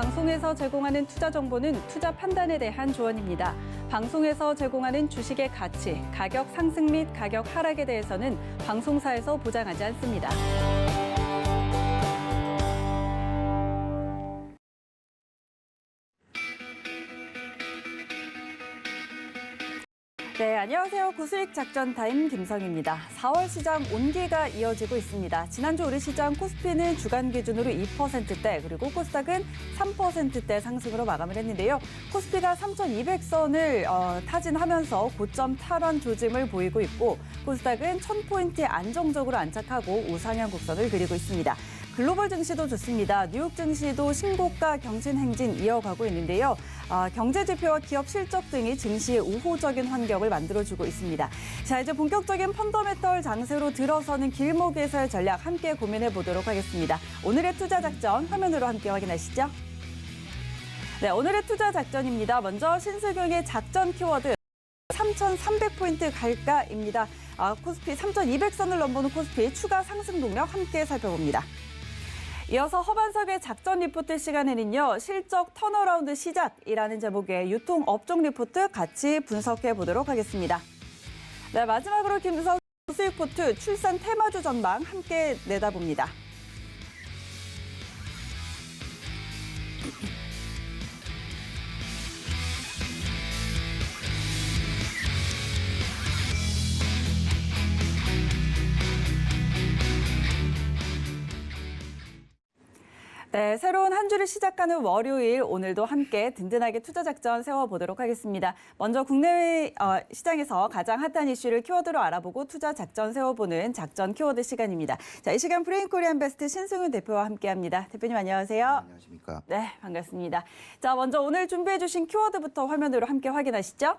방송에서 제공하는 투자 정보는 투자 판단에 대한 조언입니다. 방송에서 제공하는 주식의 가치, 가격 상승 및 가격 하락에 대해서는 방송사에서 보장하지 않습니다. 네, 안녕하세요. 고수익 작전 타임 김성희입니다. 4월 시장 온기가 이어지고 있습니다. 지난주 우리 시장 코스피는 주간 기준으로 2%대 그리고 코스닥은 3%대 상승으로 마감을 했는데요. 코스피가 3,200선을 타진하면서 고점 탈환 조짐을 보이고 있고 코스닥은 1,000포인트에 안정적으로 안착하고 우상향 곡선을 그리고 있습니다. 글로벌 증시도 좋습니다. 뉴욕 증시도 신고가 경신 행진 이어가고 있는데요. 경제 지표와 기업 실적 등이 증시에 우호적인 환경을 만들어주고 있습니다. 자, 이제 본격적인 펀더멘털 장세로 들어서는 길목에서의 전략 함께 고민해 보도록 하겠습니다. 오늘의 투자 작전 화면으로 함께 확인하시죠. 네, 오늘의 투자 작전입니다. 먼저 신수경의 작전 키워드 3,300포인트 갈까입니다. 코스피 3,200선을 넘보는 코스피 추가 상승 동력 함께 살펴봅니다. 이어서 허반석의 작전 리포트 시간에는요. 실적 턴어라운드 시작이라는 제목의 유통업종 리포트 같이 분석해 보도록 하겠습니다. 네, 마지막으로 김수석 수익포트 출산 테마주 전망 함께 내다봅니다. 네, 새로운 한 주를 시작하는 월요일 오늘도 함께 든든하게 투자 작전 세워보도록 하겠습니다. 먼저 국내외 시장에서 가장 핫한 이슈를 키워드로 알아보고 투자 작전 세워보는 작전 키워드 시간입니다. 자, 이 시간 브레인코리안베스트 신승훈 대표와 함께합니다. 대표님 안녕하세요. 안녕하십니까. 네, 반갑습니다. 자, 먼저 오늘 준비해주신 키워드부터 화면으로 함께 확인하시죠.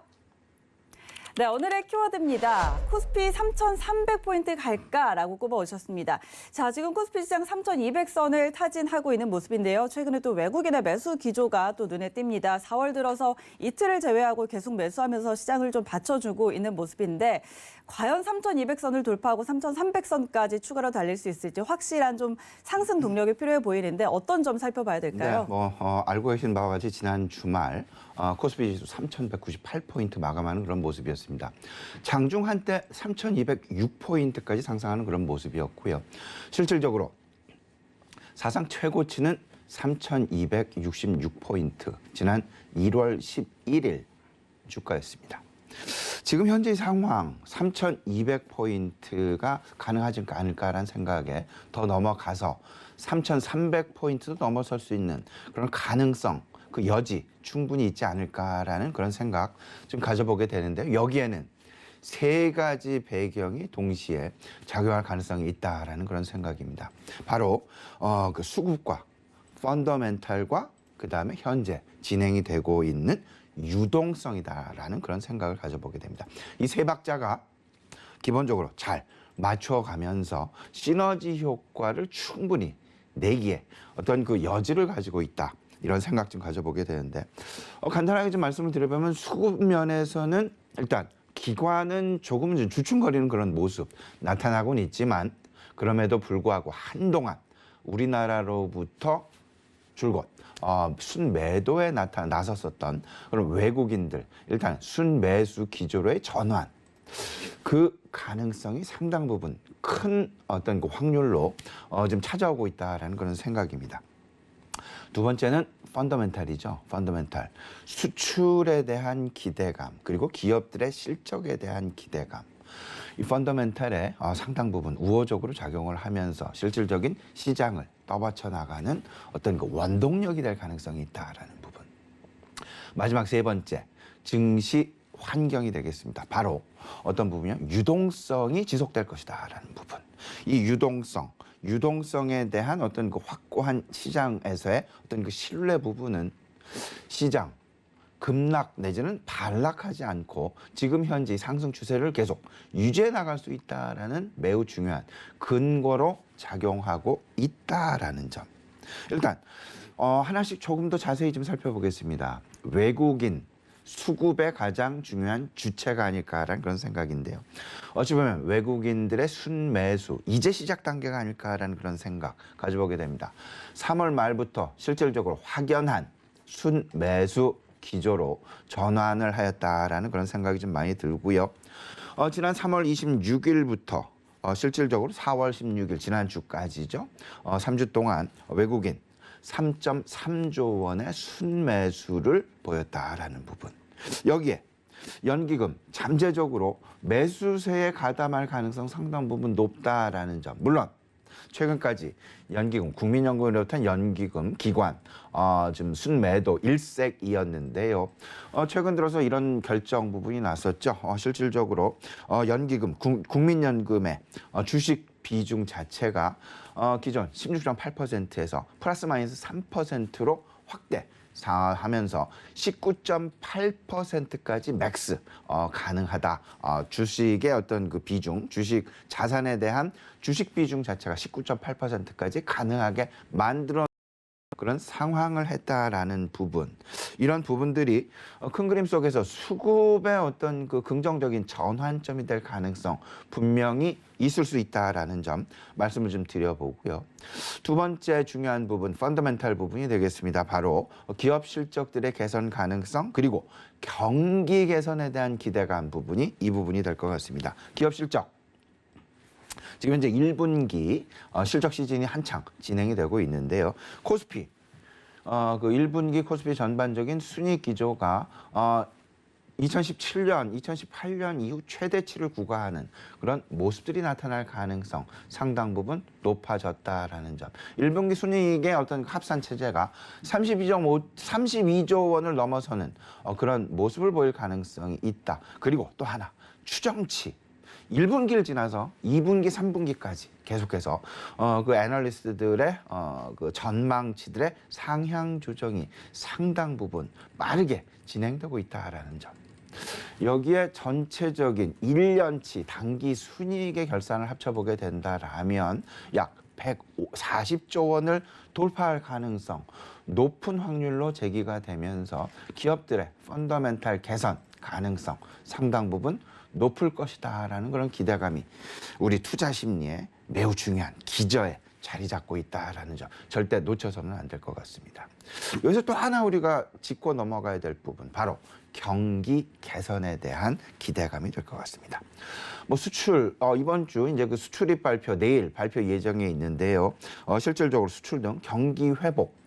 네, 오늘의 키워드입니다. 코스피 3,300포인트 갈까라고 꼽아오셨습니다. 자, 지금 코스피 시장 3,200선을 타진하고 있는 모습인데요. 최근에 또 외국인의 매수 기조가 또 눈에 띕니다. 4월 들어서 이틀을 제외하고 계속 매수하면서 시장을 좀 받쳐주고 있는 모습인데 과연 3,200선을 돌파하고 3,300선까지 추가로 달릴 수 있을지 확실한 좀 상승 동력이 필요해 보이는데 어떤 점 살펴봐야 될까요? 네, 알고 계신 바와 같이 지난 주말 코스피 지수 3,198포인트 마감하는 그런 모습이었습니다. 장중 한때 3,206포인트까지 상승하는 그런 모습이었고요. 실질적으로 사상 최고치는 3,266포인트, 지난 1월 11일 주가였습니다. 지금 현재 상황 3,200포인트가 가능하지 않을까라는 생각에 더 넘어가서 3,300포인트도 넘어설 수 있는 그런 가능성, 그 여지 충분히 있지 않을까라는 그런 생각 좀 가져보게 되는데요. 여기에는 세 가지 배경이 동시에 작용할 가능성이 있다라는 그런 생각입니다. 바로 그 수급과 펀더멘탈과 그다음에 현재 진행이 되고 있는 유동성이다라는 그런 생각을 가져보게 됩니다. 이 세 박자가 기본적으로 잘 맞춰가면서 시너지 효과를 충분히 내기에 어떤 그 여지를 가지고 있다. 이런 생각 좀 가져보게 되는데 간단하게 좀 말씀을 드려보면 수급 면에서는 일단 기관은 조금 주춤거리는 그런 모습 나타나고는 있지만 그럼에도 불구하고 한동안 우리나라로부터 줄곧 순매도에 나섰었던 그런 외국인들 일단 순매수 기조로의 전환 그 가능성이 상당 부분 큰 어떤 그 확률로 좀 찾아오고 있다라는 그런 생각입니다. 두 번째는 펀더멘탈이죠. 펀더멘탈. 수출에 대한 기대감 그리고 기업들의 실적에 대한 기대감. 이 펀더멘탈에 상당 부분 우호적으로 작용을 하면서 실질적인 시장을 떠받쳐 나가는 어떤 그 원동력이 될 가능성이 있다라는 부분. 마지막 세 번째, 증시 환경이 되겠습니다. 바로 어떤 부분이요? 유동성이 지속될 것이다라는 부분. 이 유동성에 대한 어떤 그 확고한 시장에서의 어떤 그 신뢰 부분은 시장 급락 내지는 반락하지 않고 지금 현재 상승 추세를 계속 유지해 나갈 수 있다라는 매우 중요한 근거로 작용하고 있다라는 점. 일단 하나씩 조금 더 자세히 좀 살펴보겠습니다. 외국인 수급의 가장 중요한 주체가 아닐까라는 그런 생각인데요. 어찌 보면 외국인들의 순매수 이제 시작 단계가 아닐까라는 그런 생각 가져보게 됩니다. 3월 말부터 실질적으로 확연한 순매수 기조로 전환을 하였다라는 그런 생각이 좀 많이 들고요. 지난 3월 26일부터 실질적으로 4월 16일 지난주까지죠. 3주 동안 외국인 3.3조 원의 순매수를 보였다라는 부분. 여기에 연기금 잠재적으로 매수세에 가담할 가능성 상당 부분 높다라는 점. 물론 최근까지 연기금, 국민연금으로부터 연기금 기관 지금 순매도 일색이었는데요. 최근 들어서 이런 결정 부분이 났었죠. 실질적으로 연기금, 국민연금의 주식 비중 자체가 기존 16.8%에서 플러스 마이너스 3%로 확대 하면서 19.8%까지 맥스 가능하다. 주식의 어떤 그 비중, 주식 자산에 대한 주식 비중 자체가 19.8%까지 가능하게 만들어 그런 상황을 했다라는 부분. 이런 부분들이 큰 그림 속에서 수급의 어떤 그 긍정적인 전환점이 될 가능성 분명히 있을 수 있다라는 점 말씀을 좀 드려보고요. 두 번째 중요한 부분, 펀더멘탈 부분이 되겠습니다. 바로 기업 실적들의 개선 가능성 그리고 경기 개선에 대한 기대감 부분이 이 부분이 될 것 같습니다. 기업 실적. 지금 현재 1분기 실적 시즌이 한창 진행이 되고 있는데요. 코스피, 그 1분기 코스피 전반적인 순이익 기조가 2017년, 2018년 이후 최대치를 구가하는 그런 모습들이 나타날 가능성 상당 부분 높아졌다라는 점. 1분기 순이익의 어떤 합산 체제가 32조 원을 넘어서는 그런 모습을 보일 가능성이 있다. 그리고 또 하나, 추정치. 1분기를 지나서 2분기, 3분기까지 계속해서 그 애널리스트들의 그 전망치들의 상향 조정이 상당 부분 빠르게 진행되고 있다라는 점. 여기에 전체적인 1년치 단기 순이익의 결산을 합쳐보게 된다라면 약 140조 원을 돌파할 가능성 높은 확률로 제기가 되면서 기업들의 펀더멘탈 개선 가능성 상당 부분 높을 것이다라는 그런 기대감이 우리 투자 심리에 매우 중요한 기저에 자리 잡고 있다라는 점 절대 놓쳐서는 안 될 것 같습니다. 여기서 또 하나 우리가 짚고 넘어가야 될 부분 바로 경기 개선에 대한 기대감이 될 것 같습니다. 뭐 수출 이번 주 이제 그 수출입 발표 내일 발표 예정에 있는데요. 실질적으로 수출 등 경기 회복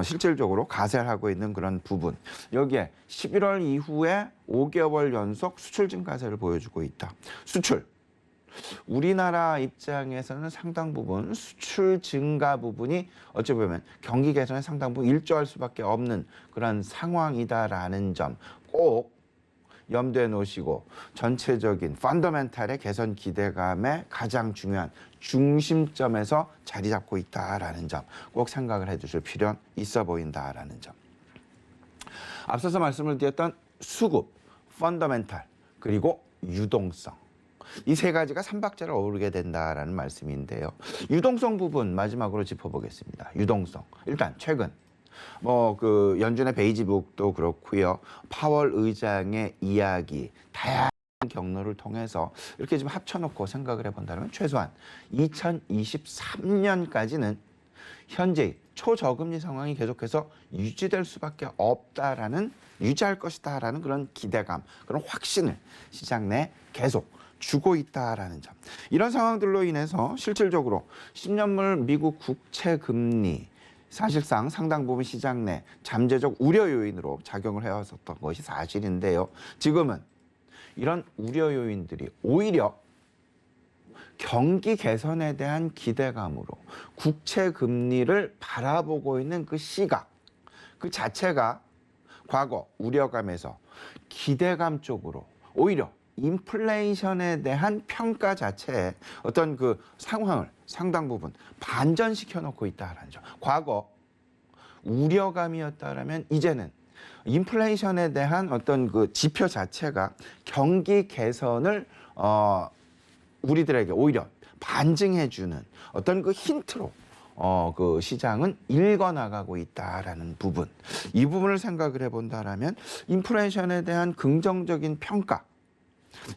실질적으로 가세를 하고 있는 그런 부분. 여기에 11월 이후에 5개월 연속 수출 증가세를 보여주고 있다. 수출. 우리나라 입장에서는 상당 부분 수출 증가 부분이 어찌 보면 경기 개선에 상당 부분 일조할 수밖에 없는 그런 상황이다라는 점 꼭 염두에 놓으시고 전체적인 펀더멘탈의 개선 기대감의 가장 중요한 중심점에서 자리 잡고 있다라는 점 꼭 생각을 해주실 필요는 있어 보인다라는 점. 앞서서 말씀을 드렸던 수급, 펀더멘탈, 그리고 유동성. 이 세 가지가 삼박자를 어우르게 된다라는 말씀인데요. 유동성 부분 마지막으로 짚어보겠습니다. 유동성. 일단 최근 그 연준의 베이지북도 그렇고요. 파월 의장의 이야기, 다양한 경로를 통해서 이렇게 좀 합쳐놓고 생각을 해본다면 최소한 2023년까지는 현재 초저금리 상황이 계속해서 유지될 수밖에 없다라는 유지할 것이다라는 그런 기대감, 그런 확신을 시장 내 계속 주고 있다라는 점. 이런 상황들로 인해서 실질적으로 10년물 미국 국채 금리 사실상 상당 부분 시장 내 잠재적 우려 요인으로 작용을 해왔었던 것이 사실인데요. 지금은 이런 우려 요인들이 오히려 경기 개선에 대한 기대감으로 국채 금리를 바라보고 있는 그 시각, 그 자체가 과거 우려감에서 기대감 쪽으로 오히려 인플레이션에 대한 평가 자체에 어떤 그 상황을 상당 부분 반전시켜 놓고 있다라는 점. 과거 우려감이었다라면 이제는 인플레이션에 대한 어떤 그 지표 자체가 경기 개선을 우리들에게 오히려 반증해 주는 어떤 그 힌트로 그 시장은 읽어나가고 있다라는 부분. 이 부분을 생각을 해본다라면 인플레이션에 대한 긍정적인 평가,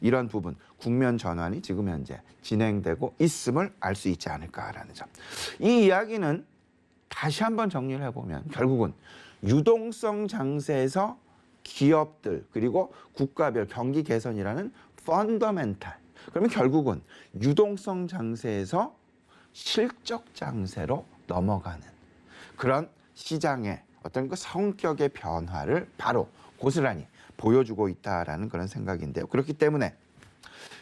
이런 부분, 국면 전환이 지금 현재 진행되고 있음을 알 수 있지 않을까라는 점. 이 이야기는 다시 한번 정리를 해보면 결국은 유동성 장세에서 기업들 그리고 국가별 경기 개선이라는 펀더멘탈. 그러면 결국은 유동성 장세에서 실적 장세로 넘어가는 그런 시장의 어떤 그 성격의 변화를 바로 고스란히 보여주고 있다라는 그런 생각인데요. 그렇기 때문에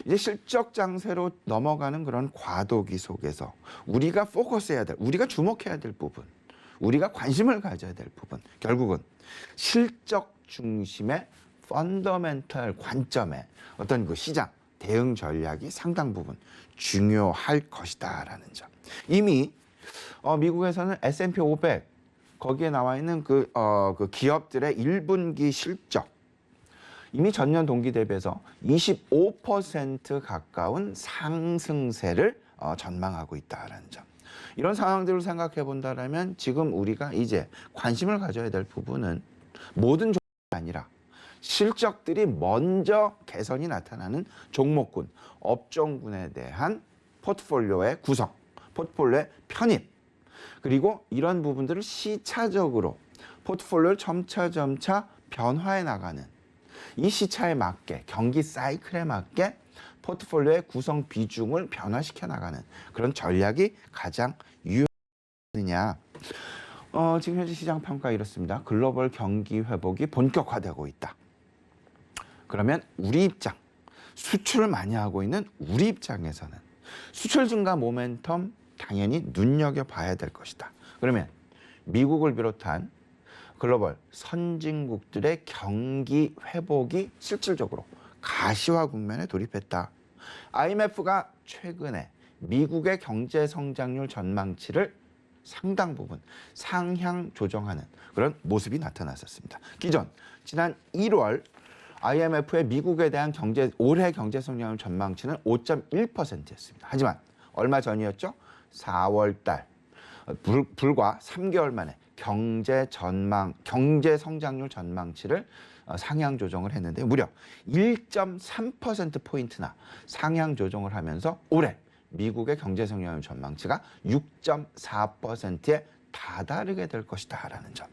이제 실적 장세로 넘어가는 그런 과도기 속에서 우리가 포커스해야 될, 우리가 주목해야 될 부분, 우리가 관심을 가져야 될 부분, 결국은 실적 중심의 펀더멘털 관점의 어떤 그 시장 대응 전략이 상당 부분 중요할 것이다라는 점. 이미 미국에서는 S&P 500 거기에 나와 있는 그 기업들의 1분기 실적 이미 전년 동기 대비해서 25% 가까운 상승세를 전망하고 있다라는 점. 이런 상황들을 생각해 본다라면 지금 우리가 이제 관심을 가져야 될 부분은 모든 종목이 아니라 실적들이 먼저 개선이 나타나는 종목군, 업종군에 대한 포트폴리오의 구성, 포트폴리오의 편입, 그리고 이런 부분들을 시차적으로 포트폴리오를 점차 변화해 나가는 이 시차에 맞게 경기 사이클에 맞게 포트폴리오의 구성 비중을 변화시켜 나가는 그런 전략이 가장 유효하느냐. 지금 현재 시장 평가 이렇습니다. 글로벌 경기 회복이 본격화되고 있다. 그러면 우리 입장, 수출을 많이 하고 있는 우리 입장에서는 수출 증가 모멘텀 당연히 눈여겨봐야 될 것이다. 그러면 미국을 비롯한 글로벌 선진국들의 경기 회복이 실질적으로 가시화 국면에 돌입했다. IMF가 최근에 미국의 경제 성장률 전망치를 상당 부분 상향 조정하는 그런 모습이 나타났었습니다. 기존 지난 1월 IMF의 미국에 대한 올해 경제 성장률 전망치는 5.1%였습니다. 하지만 얼마 전이었죠? 4월 달 불과 3개월 만에 경제 성장률 전망치를 상향 조정을 했는데 무려 1.3%포인트나 상향 조정을 하면서 올해 미국의 경제 성장률 전망치가 6.4%에 다다르게 될 것이다라는 점.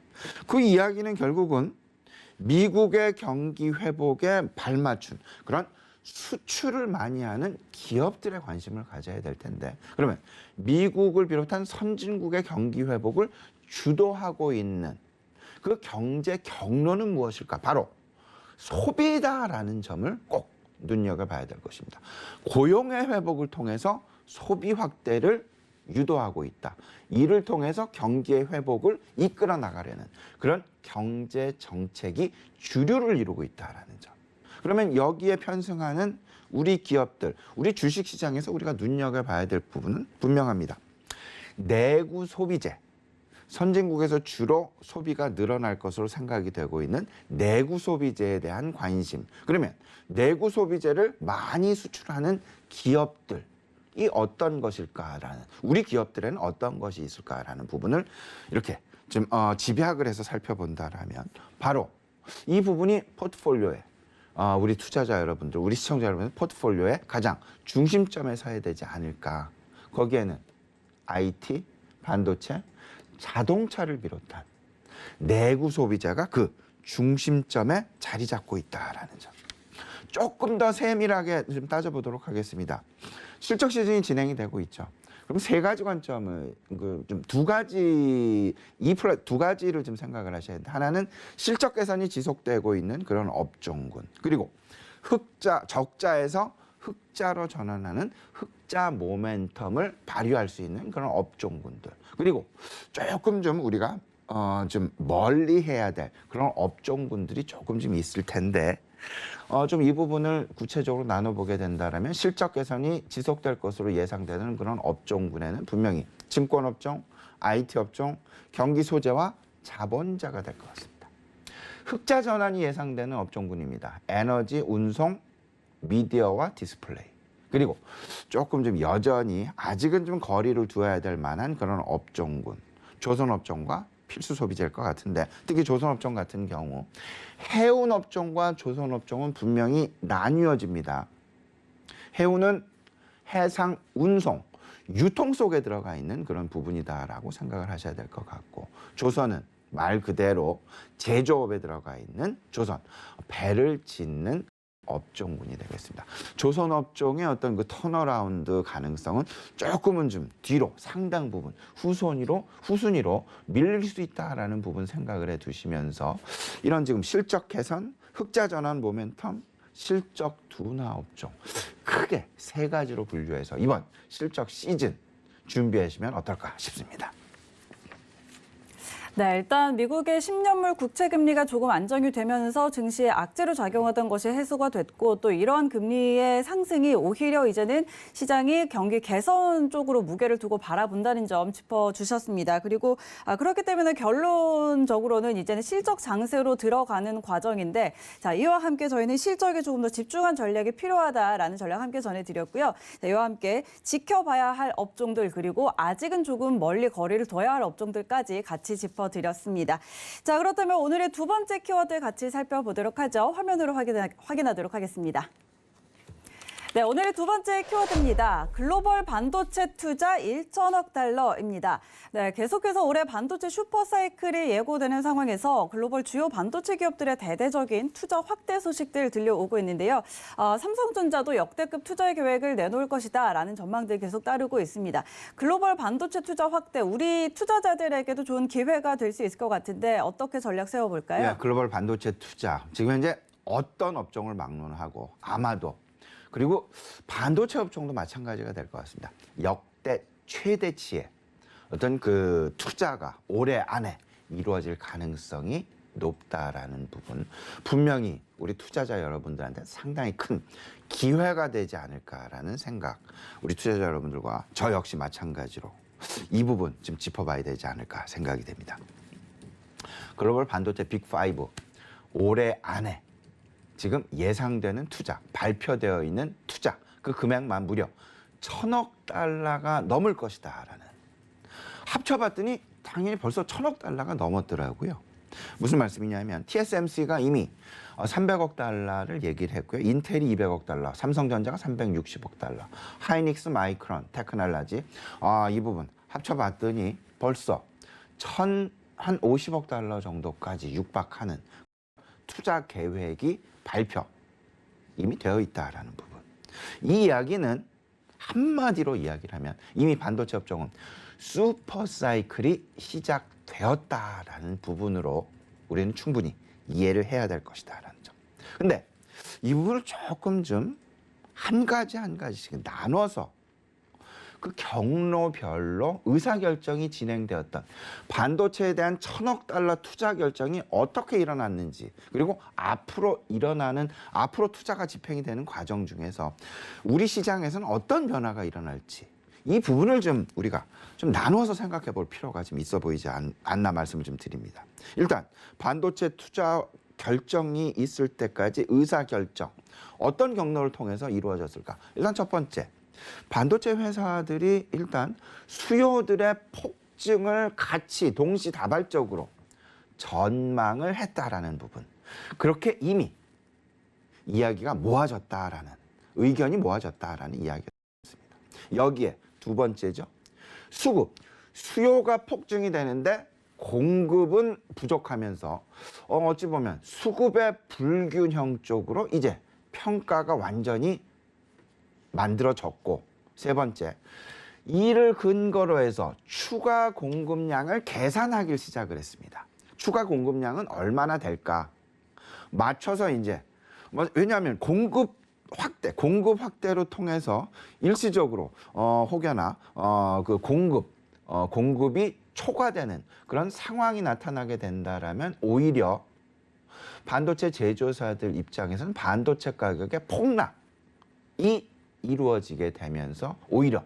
그 이야기는 결국은 미국의 경기 회복에 발맞춘 그런 수출을 많이 하는 기업들의 관심을 가져야 될 텐데, 그러면 미국을 비롯한 선진국의 경기 회복을 주도하고 있는 그 경제 경로는 무엇일까? 바로 소비다라는 점을 꼭 눈여겨봐야 될 것입니다. 고용의 회복을 통해서 소비 확대를 유도하고 있다. 이를 통해서 경기의 회복을 이끌어 나가려는 그런 경제 정책이 주류를 이루고 있다라는 점. 그러면 여기에 편승하는 우리 기업들, 우리 주식시장에서 우리가 눈여겨봐야 될 부분은 분명합니다. 내구 소비재, 선진국에서 주로 소비가 늘어날 것으로 생각이 되고 있는 내구 소비재에 대한 관심. 그러면 내구 소비재를 많이 수출하는 기업들이 어떤 것일까라는, 우리 기업들에는 어떤 것이 있을까라는 부분을 이렇게 좀 집약을 해서 살펴본다라면 바로 이 부분이 포트폴리오에 우리 투자자 여러분들, 우리 시청자 여러분들 포트폴리오의 가장 중심점에 서야 되지 않을까. 거기에는 IT, 반도체, 자동차를 비롯한 내구 소비자가 그 중심점에 자리 잡고 있다라는 점. 조금 더 세밀하게 좀 따져보도록 하겠습니다. 실적 시즌이 진행이 되고 있죠. 그럼 세 가지 관점을 두 가지를 좀 생각을 하셔야 돼요. 하나는 실적 개선이 지속되고 있는 그런 업종군, 그리고 적자에서 흑자로 전환하는 흑자 모멘텀을 발휘할 수 있는 그런 업종군들, 그리고 조금 좀 우리가 좀 멀리 해야 될 그런 업종군들이 조금 좀 있을 텐데 좀 이 부분을 구체적으로 나눠보게 된다면 실적 개선이 지속될 것으로 예상되는 그런 업종군에는 분명히 증권업종, IT업종, 경기 소재와 자본자가 될 것 같습니다. 흑자 전환이 예상되는 업종군입니다. 에너지, 운송, 미디어와 디스플레이. 그리고 조금 좀 여전히 아직은 좀 거리를 두어야 될 만한 그런 업종군, 조선업종과 필수 소비재일 것 같은데, 특히 조선업종 같은 경우 해운업종과 조선업종은 분명히 나뉘어집니다. 해운은 해상 운송, 유통 속에 들어가 있는 그런 부분이다라고 생각을 하셔야 될 것 같고, 조선은 말 그대로 제조업에 들어가 있는 조선, 배를 짓는 업종군이 되겠습니다. 조선업종의 어떤 그 턴어라운드 가능성은 조금은 좀 뒤로, 상당 부분 후순위로 밀릴 수 있다라는 부분 생각을 해두시면서, 이런 지금 실적 개선, 흑자 전환 모멘텀, 실적 둔화 업종, 크게 세 가지로 분류해서 이번 실적 시즌 준비하시면 어떨까 싶습니다. 네, 일단 미국의 10년물 국채 금리가 조금 안정이 되면서 증시에 악재로 작용하던 것이 해소가 됐고, 또 이러한 금리의 상승이 오히려 이제는 시장이 경기 개선 쪽으로 무게를 두고 바라본다는 점 짚어주셨습니다. 그리고 그렇기 때문에 결론적으로는 이제는 실적 장세로 들어가는 과정인데, 자, 이와 함께 저희는 실적에 조금 더 집중한 전략이 필요하다라는 전략 함께 전해드렸고요. 자, 이와 함께 지켜봐야 할 업종들, 그리고 아직은 조금 멀리 거리를 둬야 할 업종들까지 같이 짚어드렸습니다. 자, 그렇다면 오늘의 두 번째 키워드 같이 살펴보도록 하죠. 화면으로 확인하도록 하겠습니다. 네, 오늘의 두 번째 키워드입니다. 글로벌 반도체 투자 1천억 달러입니다. 네, 계속해서 올해 반도체 슈퍼사이클이 예고되는 상황에서 글로벌 주요 반도체 기업들의 대대적인 투자 확대 소식들 들려오고 있는데요. 삼성전자도 역대급 투자 계획을 내놓을 것이다라는 전망들 계속 따르고 있습니다. 글로벌 반도체 투자 확대, 우리 투자자들에게도 좋은 기회가 될 수 있을 것 같은데 어떻게 전략 세워볼까요? 네, 글로벌 반도체 투자, 지금 현재 어떤 업종을 막론하고 아마도, 그리고 반도체 업종도 마찬가지가 될 것 같습니다. 역대 최대치의 어떤 그 투자가 올해 안에 이루어질 가능성이 높다라는 부분, 분명히 우리 투자자 여러분들한테 상당히 큰 기회가 되지 않을까라는 생각, 우리 투자자 여러분들과 저 역시 마찬가지로 이 부분 좀 짚어봐야 되지 않을까 생각이 됩니다. 글로벌 반도체 빅5 올해 안에 지금 예상되는 투자, 발표되어 있는 투자, 그 금액만 무려 1,000억 달러가 넘을 것이다라는, 합쳐봤더니 당연히 벌써 1,000억 달러가 넘었더라고요. 무슨 말씀이냐면 TSMC가 이미 300억 달러를 얘기를 했고요. 인텔이 200억 달러, 삼성전자가 360억 달러, 하이닉스, 마이크론, 테크놀로지, 이 부분 합쳐봤더니 벌써 한 50억 달러 정도까지 육박하는 투자 계획이 발표 이미 되어 있다라는 부분. 이 이야기는 한마디로 이야기를 하면 이미 반도체 업종은 슈퍼 사이클이 시작되었다라는 부분으로 우리는 충분히 이해를 해야 될 것이다라는 점. 근데 이 부분을 조금 좀 한 가지씩 나눠서 그 경로별로 의사결정이 진행되었던 반도체에 대한 1,000억 달러 투자 결정이 어떻게 일어났는지, 그리고 앞으로 투자가 집행이 되는 과정 중에서 우리 시장에서는 어떤 변화가 일어날지, 이 부분을 좀 우리가 좀 나누어서 생각해 볼 필요가 좀 있어 보이지 않나 말씀을 좀 드립니다. 일단 반도체 투자 결정이 있을 때까지 의사결정, 어떤 경로를 통해서 이루어졌을까? 일단 첫 번째, 반도체 회사들이 일단 수요들의 폭증을 같이 동시다발적으로 전망을 했다라는 부분. 그렇게 이미 이야기가 모아졌다라는, 의견이 모아졌다라는 이야기였습니다. 여기에 두 번째죠. 수요가 폭증이 되는데 공급은 부족하면서 어찌 보면 수급의 불균형 쪽으로 이제 평가가 완전히 만들어졌고, 세 번째, 이를 근거로 해서 추가 공급량을 계산하기 시작을 했습니다. 추가 공급량은 얼마나 될까? 맞춰서 이제, 왜냐하면 공급 확대로 통해서 일시적으로 혹여나 그 공급이 초과되는 그런 상황이 나타나게 된다라면 오히려 반도체 제조사들 입장에서는 반도체 가격의 폭락이 이루어지게 되면서 오히려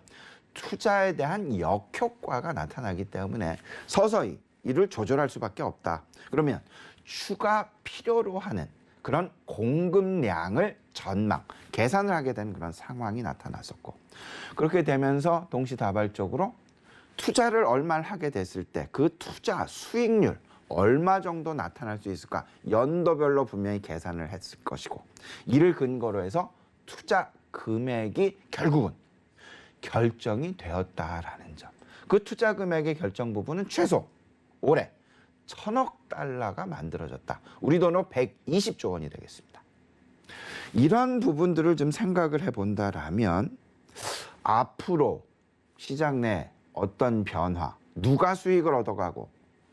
투자에 대한 역효과가 나타나기 때문에 서서히 이를 조절할 수밖에 없다. 그러면 추가 필요로 하는 그런 공급량을 전망, 계산을 하게 된 그런 상황이 나타났었고 그렇게 되면서 동시다발적으로 투자를 얼마를 하게 됐을 때 그 투자 수익률 얼마 정도 나타날 수 있을까 연도별로 분명히 계산을 했을 것이고 이를 근거로 해서 투자 금액이 결국은 결정이 되었다라는 점. 그 투자 금액의 결정 부분은 최소 올해 1,000억 달러가 만들어졌다. 우리 돈으로 120조 원이 되겠습니다. 이런 부분들을 좀 생각을 해본다라면 앞으로 시장 내 어떤 변화, 누가 수익을 얻어가고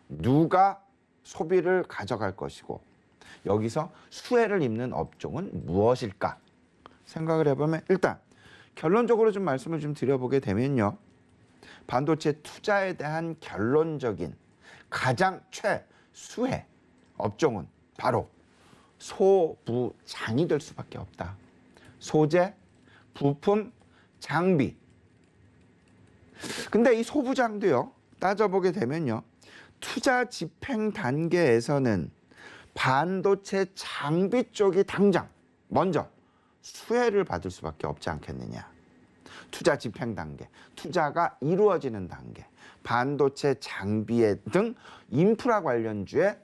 누가 소비를 가져갈 것이고 여기서 수혜를 입는 업종은 무엇일까 생각을 해보면 일단 결론적으로 좀 말씀을 좀 드려보게 되면요. 반도체 투자에 대한 결론적인 가장 최수혜 업종은 바로 소부장이 될 수밖에 없다. 소재, 부품, 장비. 근데 이 소부장도요. 따져보게 되면요. 투자 집행 단계에서는 반도체 장비 쪽이 당장 먼저 수혜를 받을 수밖에 없지 않겠느냐. 투자 집행 단계, 투자가 이루어지는 단계, 반도체 장비에 등 인프라 관련주에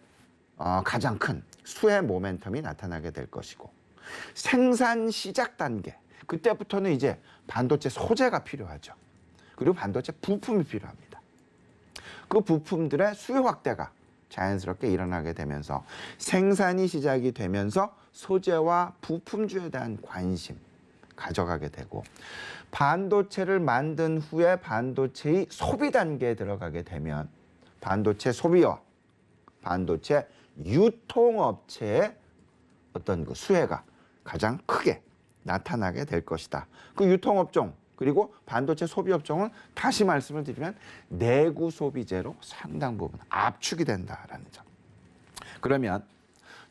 가장 큰 수혜 모멘텀이 나타나게 될 것이고 생산 시작 단계, 그때부터는 이제 반도체 소재가 필요하죠. 그리고 반도체 부품이 필요합니다. 그 부품들의 수요 확대가 자연스럽게 일어나게 되면서 생산이 시작이 되면서 소재와 부품주에 대한 관심 가져가게 되고 반도체를 만든 후에 반도체의 소비 단계에 들어가게 되면 반도체 소비와 반도체 유통업체의 어떤 그 수혜가 가장 크게 나타나게 될 것이다. 그 유통업종 그리고 반도체 소비업종은 다시 말씀을 드리면 내구 소비재로 상당 부분 압축이 된다라는 점. 그러면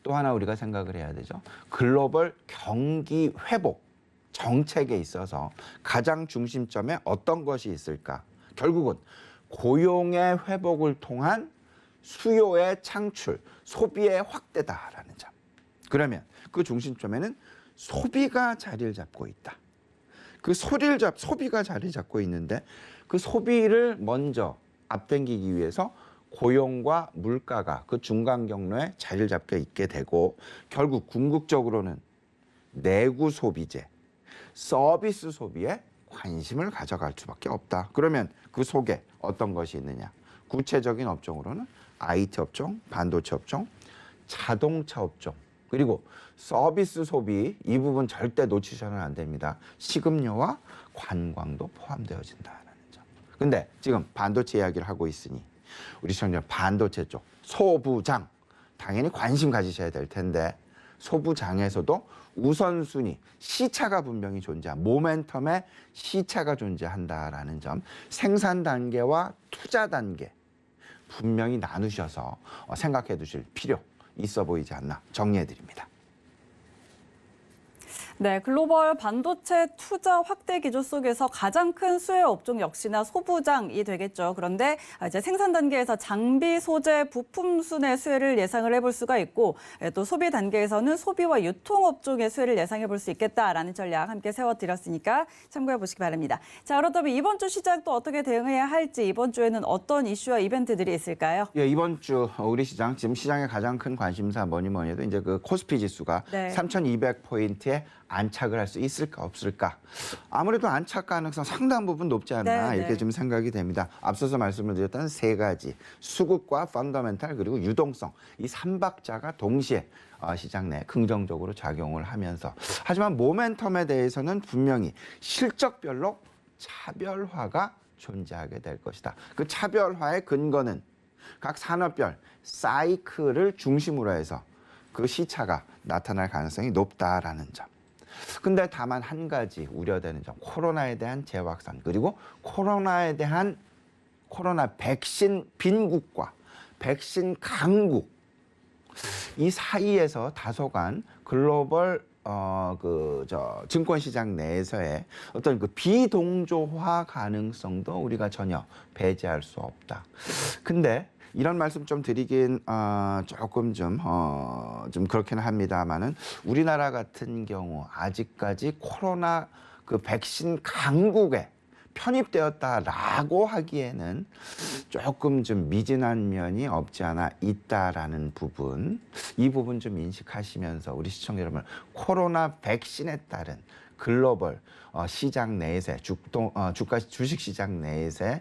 또 하나 우리가 생각을 해야 되죠. 글로벌 경기 회복 정책에 있어서 가장 중심점에 어떤 것이 있을까? 결국은 고용의 회복을 통한 수요의 창출, 소비의 확대다라는 점. 그러면 그 중심점에는 소비가 자리를 잡고 있다. 그 소비가 자리 잡고 있는데 그 소비를 먼저 앞당기기 위해서 고용과 물가가 그 중간 경로에 자리를 잡게 있게 되고 결국 궁극적으로는 내구 소비재, 서비스 소비에 관심을 가져갈 수밖에 없다. 그러면 그 속에 어떤 것이 있느냐? 구체적인 업종으로는 IT 업종, 반도체 업종, 자동차 업종, 그리고 서비스 소비 이 부분 절대 놓치셔는 안 됩니다. 식음료와 관광도 포함되어진다는 점. 근데 지금 반도체 이야기를 하고 있으니 우리 시청자 반도체 쪽 소부장 당연히 관심 가지셔야 될 텐데 소부장에서도 우선순위 시차가 분명히 존재한 모멘텀의 시차가 존재한다라는 점. 생산 단계와 투자 단계 분명히 나누셔서 생각해 두실 필요 있어 보이지 않나 정리해 드립니다. 네, 글로벌 반도체 투자 확대 기조 속에서 가장 큰 수혜 업종 역시나 소부장이 되겠죠. 그런데 이제 생산 단계에서 장비, 소재, 부품 순의 수혜를 예상을 해볼 수가 있고 또 소비 단계에서는 소비와 유통 업종의 수혜를 예상해 볼 수 있겠다라는 전략 함께 세워드렸으니까 참고해 보시기 바랍니다. 자, 그렇다면 이번 주 시장 또 어떻게 대응해야 할지 이번 주에는 어떤 이슈와 이벤트들이 있을까요? 예, 이번 주 우리 시장 지금 시장의 가장 큰 관심사 뭐니 해도 이제 그 코스피 지수가 네. 3,200포인트에 안착을 할 수 있을까 없을까? 아무래도 안착 가능성 상당 부분 높지 않나 네, 이렇게 네. 좀 생각이 됩니다. 앞서서 말씀을 드렸던 세 가지 수급과 펀더멘탈 그리고 유동성 이 삼박자가 동시에 시장 내 긍정적으로 작용을 하면서 하지만 모멘텀에 대해서는 분명히 실적별로 차별화가 존재하게 될 것이다. 그 차별화의 근거는 각 산업별 사이클을 중심으로 해서 그 시차가 나타날 가능성이 높다라는 점. 근데 다만 한 가지 우려되는 점, 코로나에 대한 재확산 그리고 코로나 백신 빈국과 백신 강국 이 사이에서 다소간 글로벌 증권시장 내에서의 어떤 그 비동조화 가능성도 우리가 전혀 배제할 수 없다. 근데 이런 말씀 좀 드리긴 조금 좀 그렇긴 합니다만은 우리나라 같은 경우 아직까지 코로나 그 백신 강국에 편입되었다라고 하기에는 조금 좀 미진한 면이 없지 않아 있다라는 부분, 이 부분 좀 인식하시면서 우리 시청자 여러분, 코로나 백신에 따른 글로벌 시장 내에서 주식 시장 내에서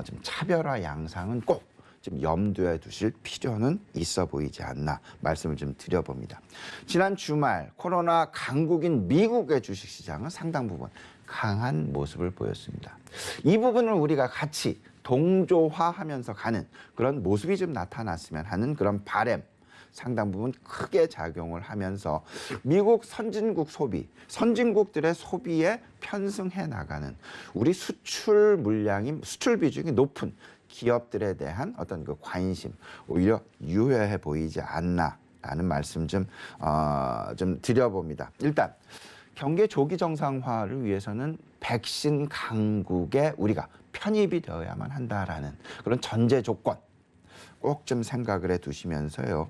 좀 차별화 양상은 꼭 좀 염두에 두실 필요는 있어 보이지 않나 말씀을 좀 드려봅니다. 지난 주말 코로나 강국인 미국의 주식 시장은 상당 부분 강한 모습을 보였습니다. 이 부분을 우리가 같이 동조화하면서 가는 그런 모습이 좀 나타났으면 하는 그런 바람, 상당 부분 크게 작용을 하면서 미국 선진국들의 소비에 편승해 나가는 우리 수출 비중이 높은 기업들에 대한 어떤 그 관심 오히려 유효해 보이지 않나라는 말씀 좀 드려봅니다. 일단 경제 조기 정상화를 위해서는 백신 강국에 우리가 편입이 되어야만 한다라는 그런 전제 조건 꼭 좀 생각을 해 두시면서요.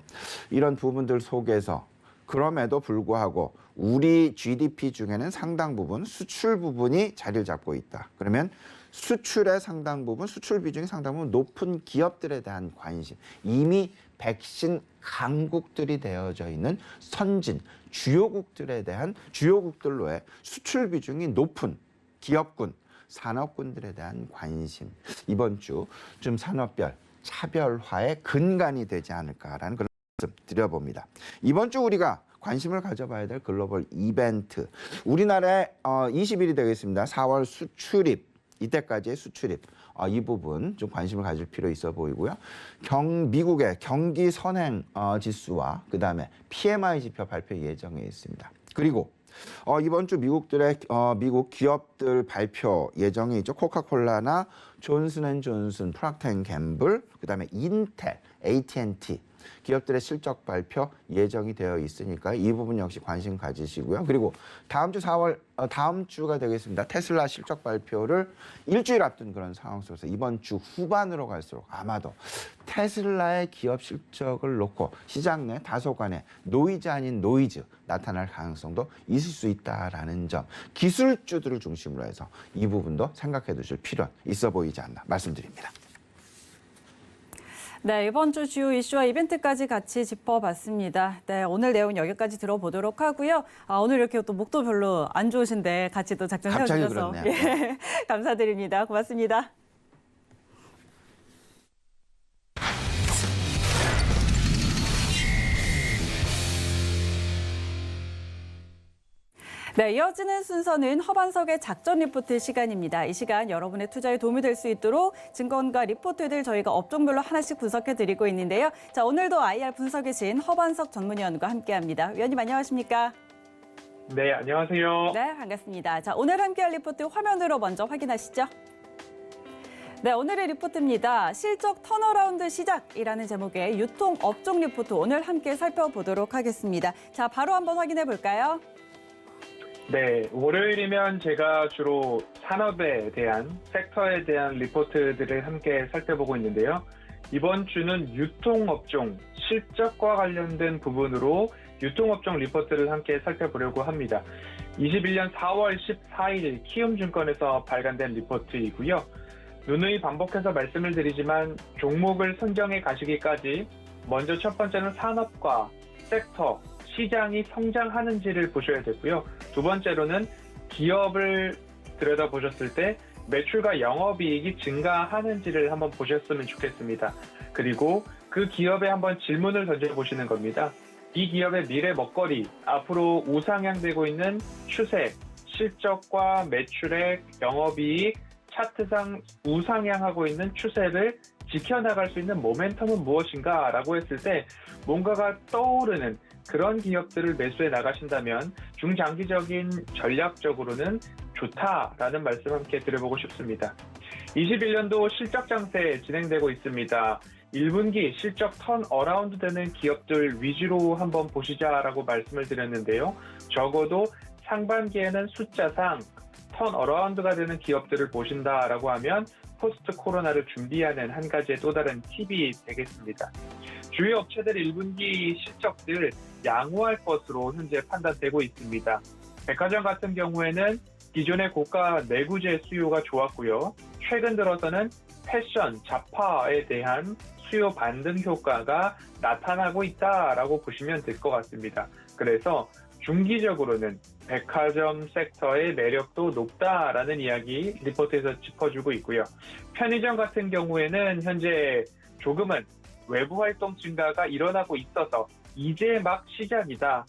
이런 부분들 속에서 그럼에도 불구하고 우리 GDP 중에는 상당 부분 수출 부분이 자리를 잡고 있다. 그러면 수출의 상당 부분, 수출 비중이 상당 부분 높은 기업들에 대한 관심, 이미 백신 강국들이 되어져 있는 선진 주요국들로의 수출 비중이 높은 기업군, 산업군들에 대한 관심, 이번 주 좀 산업별 차별화의 근간이 되지 않을까라는 그런 말씀 드려봅니다. 이번 주 우리가 관심을 가져봐야 될 글로벌 이벤트, 우리나라의 20일이 되겠습니다. 4월 수출입, 이때까지의 수출입, 이 부분 좀 관심을 가질 필요 있어 보이고요. 미국의 경기 선행 지수와 그다음에 PMI 지표 발표 예정에 있습니다. 그리고 이번 주 미국 기업들 발표 예정에 있죠. 코카콜라나 존슨앤존슨, 프락터앤갬블, 그다음에 인텔, AT&T 기업들의 실적 발표 예정이 되어 있으니까 이 부분 역시 관심 가지시고요. 그리고 다음 주가 되겠습니다. 테슬라 실적 발표를 일주일 앞둔 그런 상황 속에서 이번 주 후반으로 갈수록 아마도 테슬라의 기업 실적을 놓고 시장 내 다소간의 노이즈 아닌 노이즈 나타날 가능성도 있을 수 있다라는 점, 기술주들을 중심으로 해서 이 부분도 생각해 두실 필요는 있어 보이지 않나 말씀드립니다. 네, 이번 주 주요 이슈와 이벤트까지 같이 짚어봤습니다. 네, 오늘 내용 여기까지 들어보도록 하고요. 오늘 이렇게 또 목도 별로 안 좋으신데 같이 또 작전 세워주셔서 예, 감사드립니다. 고맙습니다. 네, 이어지는 순서는 허반석의 작전 리포트 시간입니다. 이 시간 여러분의 투자에 도움이 될 수 있도록 증권가 리포트들 저희가 업종별로 하나씩 분석해드리고 있는데요. 자, 오늘도 IR 분석이신 허반석 전문위원과 함께합니다. 위원님 안녕하십니까? 네, 안녕하세요. 네, 반갑습니다. 자, 오늘 함께할 리포트 화면으로 먼저 확인하시죠. 네, 오늘의 리포트입니다. 실적 턴어라운드 시작이라는 제목의 유통업종 리포트 오늘 함께 살펴보도록 하겠습니다. 자, 바로 한번 확인해 볼까요? 네, 월요일이면 제가 주로 산업에 대한, 섹터에 대한 리포트들을 함께 살펴보고 있는데요. 이번 주는 유통업종, 실적과 관련된 부분으로 유통업종 리포트를 함께 살펴보려고 합니다. 21년 4월 14일 키움증권에서 발간된 리포트이고요. 누누이 반복해서 말씀을 드리지만 종목을 선정해 가시기까지 먼저 첫 번째는 산업과 섹터, 시장이 성장하는지를 보셔야 되고요. 두 번째로는 기업을 들여다보셨을 때 매출과 영업이익이 증가하는지를 한번 보셨으면 좋겠습니다. 그리고 그 기업에 한번 질문을 던져보시는 겁니다. 이 기업의 미래 먹거리, 앞으로 우상향되고 있는 추세, 실적과 매출액, 영업이익, 차트상 우상향하고 있는 추세를 지켜나갈 수 있는 모멘텀은 무엇인가 라고 했을 때 뭔가가 떠오르는 그런 기업들을 매수해 나가신다면 중장기적인 전략적으로는 좋다라는 말씀 함께 드려보고 싶습니다. 21년도 실적 장세 진행되고 있습니다. 1분기 실적 턴어라운드 되는 기업들 위주로 한번 보시자라고 말씀을 드렸는데요. 적어도 상반기에는 숫자상 턴어라운드가 되는 기업들을 보신다라고 하면 포스트 코로나를 준비하는 한 가지의 또 다른 팁이 되겠습니다. 주요 업체들 1분기 실적들 양호할 것으로 현재 판단되고 있습니다. 백화점 같은 경우에는 기존의 고가 내구재 수요가 좋았고요. 최근 들어서는 패션, 잡화에 대한 수요 반등 효과가 나타나고 있다라고 보시면 될 것 같습니다. 그래서 중기적으로는 백화점 섹터의 매력도 높다라는 이야기 리포트에서 짚어주고 있고요. 편의점 같은 경우에는 현재 조금은 외부 활동 증가가 일어나고 있어서 이제 막 시작이다.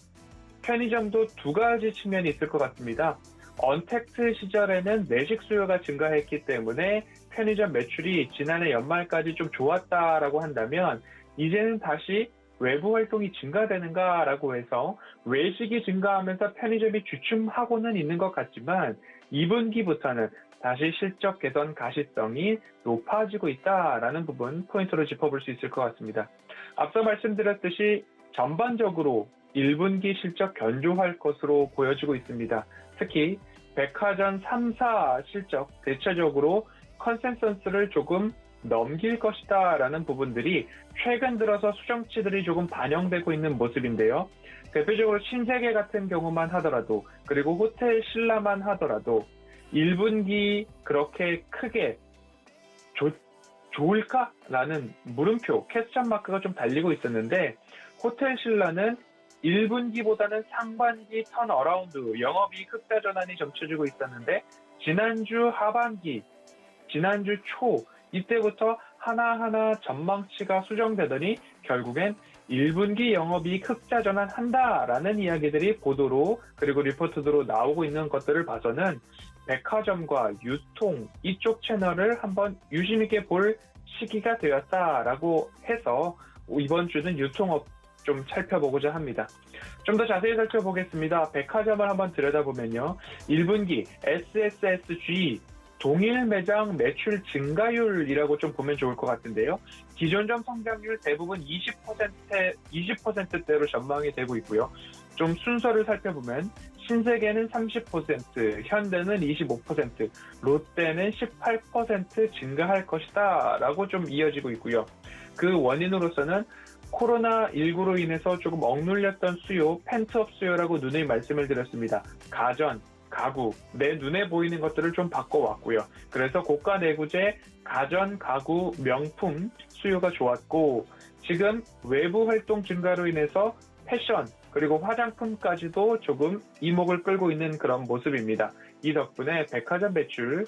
편의점도 두 가지 측면이 있을 것 같습니다. 언택트 시절에는 내식 수요가 증가했기 때문에 편의점 매출이 지난해 연말까지 좀 좋았다라고 한다면 이제는 다시 외부 활동이 증가되는가라고 해서 외식이 증가하면서 편의점이 주춤하고는 있는 것 같지만 2분기부터는 다시 실적 개선 가시성이 높아지고 있다라는 부분 포인트로 짚어볼 수 있을 것 같습니다. 앞서 말씀드렸듯이 전반적으로 1분기 실적 견조할 것으로 보여지고 있습니다. 특히 백화점 3사 실적 대체적으로 컨센서스를 조금 넘길 것이다 라는 부분들이 최근 들어서 수정치들이 조금 반영되고 있는 모습인데요. 대표적으로 신세계 같은 경우만 하더라도 그리고 호텔 신라만 하더라도 1분기 그렇게 크게 좋을까? 라는 물음표, 퀘스천 마크가 좀 달리고 있었는데 호텔 신라는 1분기보다는 상반기 턴어라운드, 영업이익 흑자 전환이 점쳐지고 있었는데 지난주 하반기, 지난주 초 이때부터 하나하나 전망치가 수정되더니 결국엔 1분기 영업이익 흑자 전환한다라는 이야기들이 보도로 그리고 리포트로 나오고 있는 것들을 봐서는 백화점과 유통 이쪽 채널을 한번 유심 있게 볼 시기가 되었다라고 해서 이번 주는 유통업 좀 살펴보고자 합니다. 좀 더 자세히 살펴보겠습니다. 백화점을 한번 들여다보면요. 1분기 SSSG 동일 매장 매출 증가율이라고 좀 보면 좋을 것 같은데요. 기존점 성장률 대부분 20%대로 전망이 되고 있고요. 좀 순서를 살펴보면 신세계는 30%, 현대는 25%, 롯데는 18% 증가할 것이다 라고 좀 이어지고 있고요. 그 원인으로서는 코로나19로 인해서 조금 억눌렸던 수요, 펜트업 수요라고 누누이 말씀을 드렸습니다. 가전, 가구, 내 눈에 보이는 것들을 좀 바꿔왔고요. 그래서 고가 내구재, 가전, 가구, 명품 수요가 좋았고 지금 외부 활동 증가로 인해서 패션 그리고 화장품까지도 조금 이목을 끌고 있는 그런 모습입니다. 이 덕분에 백화점 매출